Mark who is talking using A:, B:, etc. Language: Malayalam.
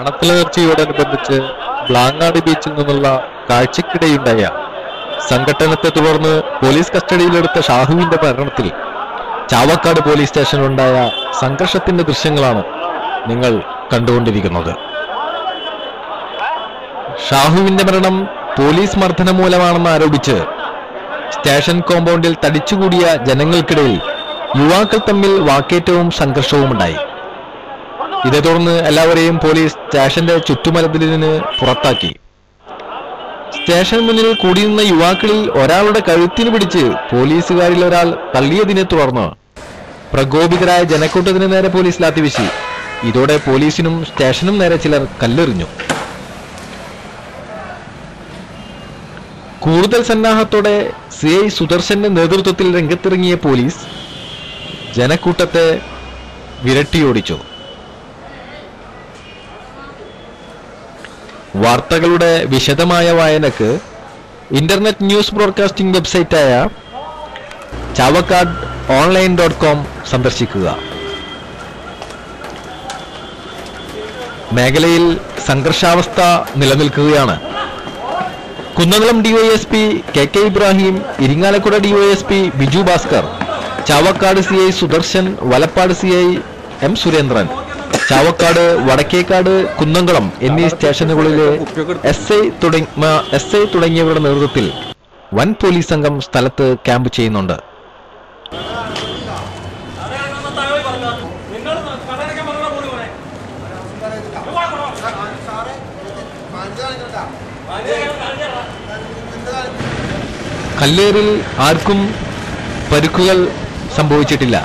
A: അണത്തിലർച്ചയോടനുബന്ധിച്ച് ബ്ലാങ്ങാട് ബീച്ചിൽ നിന്നുള്ള കാഴ്ചക്കിടെയുണ്ടായ സംഘട്ടനത്തെ തുടർന്ന് പോലീസ് കസ്റ്റഡിയിലെടുത്ത ഷാഹുവിന്റെ മരണത്തിൽ ചാവക്കാട് പോലീസ് സ്റ്റേഷനിലുണ്ടായ സംഘർഷത്തിന്റെ ദൃശ്യങ്ങളാണ് നിങ്ങൾ കണ്ടുകൊണ്ടിരിക്കുന്നത്. ഷാഹുവിന്റെ മരണം പോലീസ് മർദ്ദനം മൂലമാണെന്ന് ആരോപിച്ച് സ്റ്റേഷൻ കോമ്പൗണ്ടിൽ തടിച്ചുകൂടിയ ജനങ്ങൾക്കിടയിൽ യുവാക്കൾ തമ്മിൽ വാക്കേറ്റവും സംഘർഷവും ഉണ്ടായി. ഇതേ തുടർന്ന് എല്ലാവരെയും പോലീസ് സ്റ്റേഷന്റെ ചുറ്റുമതിലിന് പുറത്താക്കി. സ്റ്റേഷൻ മുന്നിൽ കൂടിയിരുന്ന യുവാക്കളിൽ ഒരാളുടെ കഴുത്തിന് പിടിച്ച് പോലീസുകാരിൽ ഒരാൾ തള്ളിയതിനെ തുടർന്ന് പ്രകോപിതരായ ജനക്കൂട്ടത്തിന് നേരെ പോലീസ് ലാത്തിവീശി. ഇതോടെ പോലീസിനും സ്റ്റേഷനും നേരെ ചിലർ കല്ലെറിഞ്ഞു. കൂടുതൽ സന്നാഹത്തോടെ CI സുദർശന്റെ നേതൃത്വത്തിൽ രംഗത്തിറങ്ങിയ പോലീസ് ജനക്കൂട്ടത്തെ വിരട്ടിയോടിച്ചു. വാർത്തകളുടെ വിശദമായ വായനക്ക് ഇന്റർനെറ്റ് ന്യൂസ് ബ്രോഡ്കാസ്റ്റിംഗ് വെബ്സൈറ്റായ chavakad.online.com സന്ദർശിക്കുക. മേഖലയിൽ സംഘർഷാവസ്ഥ നിലനിൽക്കുകയാണ്. Kunnamkulam DYSP KK Ibrahim, Irinjalakuda DYSP Biju Bhaskar, Chavakkad CI Sudarshan, Valappad CI M Surendran, Chavakkad, Vadakkekad, Kunnamkulam എന്നീ സ്റ്റേഷനുകളിലെ SI തുടങ്ങിയവരുടെ നേതൃത്വത്തിൽ വൻ പോലീസ് സംഘം സ്ഥലത്ത് ക്യാമ്പ് ചെയ്യുന്നുണ്ട്. കല്ലേറിൽ ആർക്കും പരിക്കുകൾ സംഭവിച്ചിട്ടില്ല.